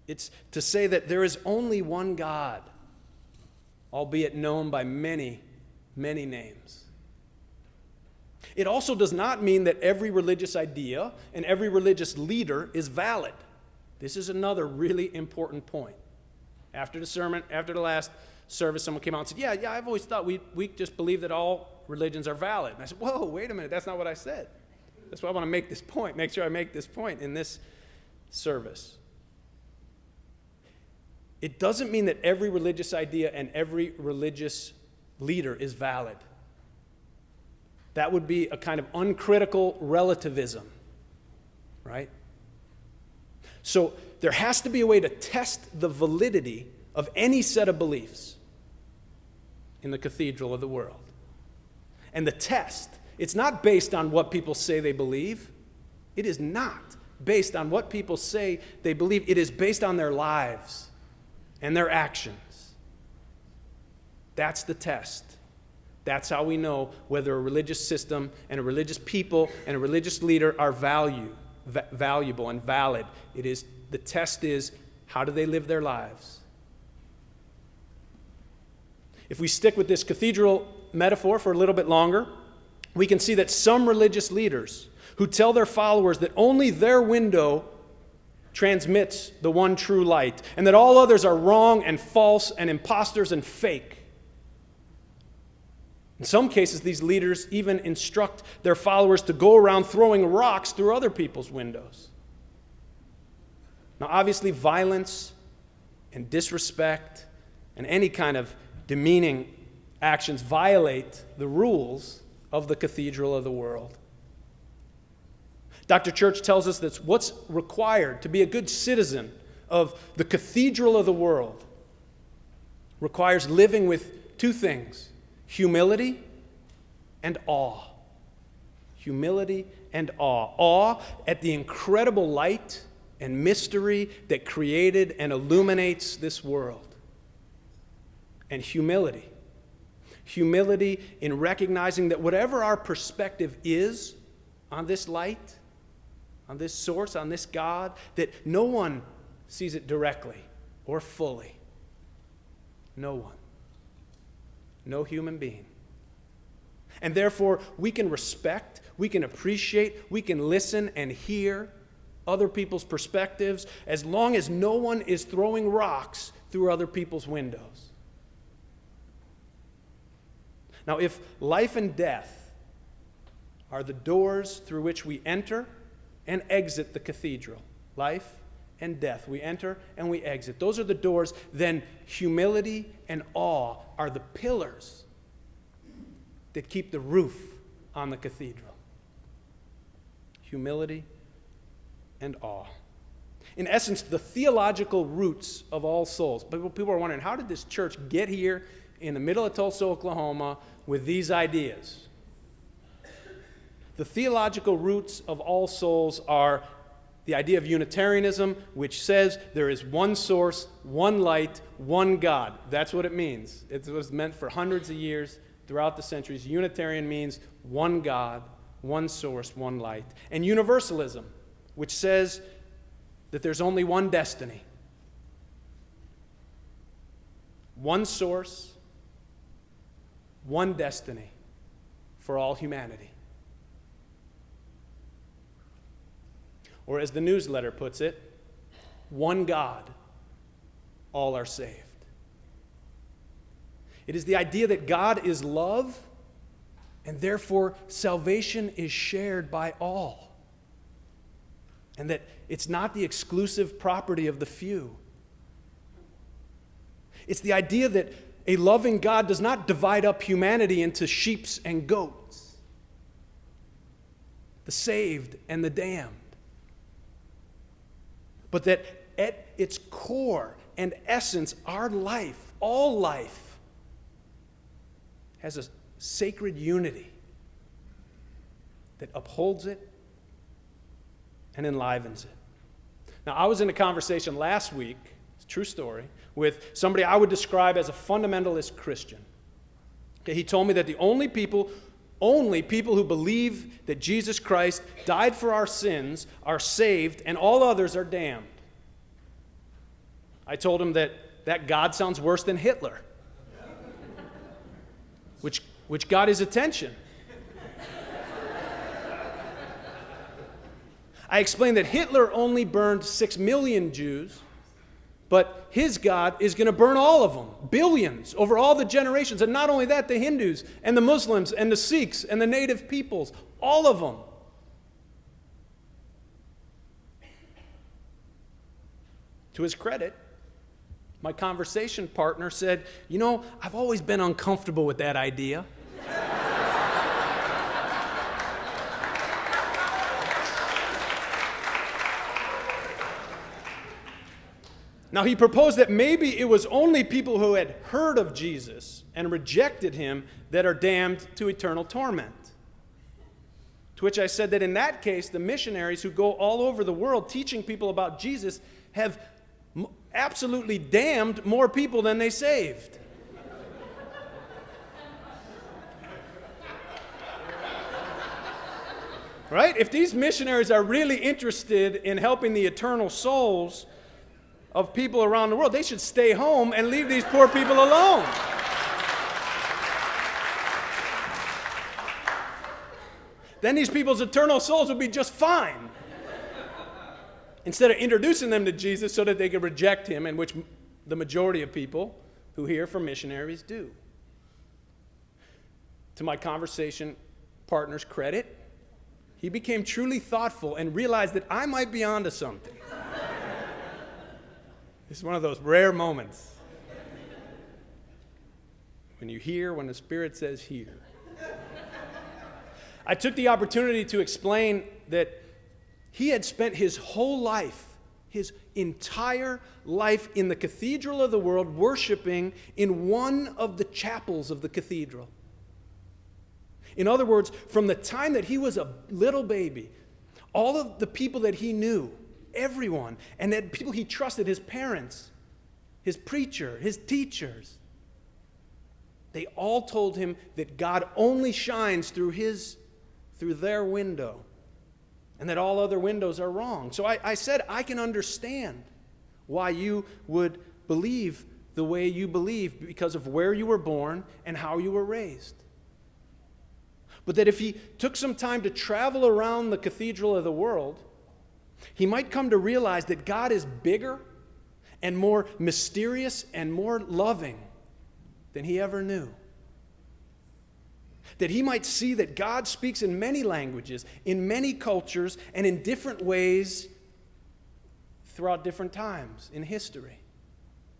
It's to say that there is only one God, albeit known by many, many names. It also does not mean that every religious idea and every religious leader is valid. This is another really important point. After the last service, someone came out and said, yeah, I've always thought we just believe that all religions are valid. And I said, whoa, wait a minute, that's not what I said. That's why I want to make this point, make sure I make this point in this service. It doesn't mean that every religious idea and every religious leader is valid. That would be a kind of uncritical relativism, right? So there has to be a way to test the validity of any set of beliefs in the cathedral of the world. And the test, it's not based on what people say they believe. It is not based on what people say they believe. It is based on their lives and their actions. That's the test. That's how we know whether a religious system and a religious people and a religious leader are valuable and valid. The test is, how do they live their lives? If we stick with this cathedral metaphor for a little bit longer, we can see that some religious leaders who tell their followers that only their window transmits the one true light, and that all others are wrong and false and imposters and fake. In some cases, these leaders even instruct their followers to go around throwing rocks through other people's windows. Now, obviously, violence and disrespect and any kind of demeaning actions violate the rules of the cathedral of the world. Dr. Church tells us that what's required to be a good citizen of the cathedral of the world requires living with two things: humility and awe. Humility and awe. Awe at the incredible light and mystery that created and illuminates this world. And humility. Humility in recognizing that whatever our perspective is on this light, on this source, on this God, that no one sees it directly or fully. No one. No human being. And therefore, we can respect, we can appreciate, we can listen and hear other people's perspectives as long as no one is throwing rocks through other people's windows. Now, if life and death are the doors through which we enter and exit the cathedral, life and death, we enter and we exit, those are the doors, then humility and awe are the pillars that keep the roof on the cathedral. Humility and awe. In essence, the theological roots of All Souls. People are wondering, how did this church get here in the middle of Tulsa, Oklahoma, with these ideas? The theological roots of All Souls are the idea of Unitarianism, which says there is one source, one light, one God. That's what it means. It was meant for hundreds of years throughout the centuries. Unitarian means one God, one source, one light. And Universalism, which says that there's only one destiny. One source, one destiny for all humanity. Or as the newsletter puts it, one God, all are saved. It is the idea that God is love, and therefore salvation is shared by all. And that it's not the exclusive property of the few. It's the idea that a loving God does not divide up humanity into sheep and goats, the saved and the damned. But that at its core and essence, our life, all life, has a sacred unity that upholds it and enlivens it. Now, I was in a conversation last week, it's a true story, with somebody I would describe as a fundamentalist Christian. Okay, he told me that the only people who believe that Jesus Christ died for our sins are saved, and all others are damned. I told him that God sounds worse than Hitler, which got his attention. I explained that Hitler only burned 6 million Jews, but his God is going to burn all of them, billions, over all the generations. And not only that, the Hindus and the Muslims and the Sikhs and the native peoples, all of them. To his credit, my conversation partner said, I've always been uncomfortable with that idea. Now, he proposed that maybe it was only people who had heard of Jesus and rejected him that are damned to eternal torment. To which I said that in that case, the missionaries who go all over the world teaching people about Jesus have absolutely damned more people than they saved. Right? If these missionaries are really interested in helping the eternal souls of people around the world, they should stay home and leave these poor people alone. Then these people's eternal souls would be just fine. Instead of introducing them to Jesus so that they could reject him, and which the majority of people who hear from missionaries do. To my conversation partner's credit, he became truly thoughtful and realized that I might be onto something. It's one of those rare moments when you hear when the Spirit says hear. I took the opportunity to explain that he had spent his whole life, his entire life in the cathedral of the world, worshiping in one of the chapels of the cathedral. In other words, from the time that he was a little baby, all of the people that he knew, everyone, and that people he trusted, his parents, his preacher, his teachers, they all told him that God only shines through their window, and that all other windows are wrong. So I said, I can understand why you would believe the way you believe because of where you were born and how you were raised. But that if he took some time to travel around the cathedral of the world, he might come to realize that God is bigger and more mysterious and more loving than he ever knew. That he might see that God speaks in many languages, in many cultures, and in different ways throughout different times in history.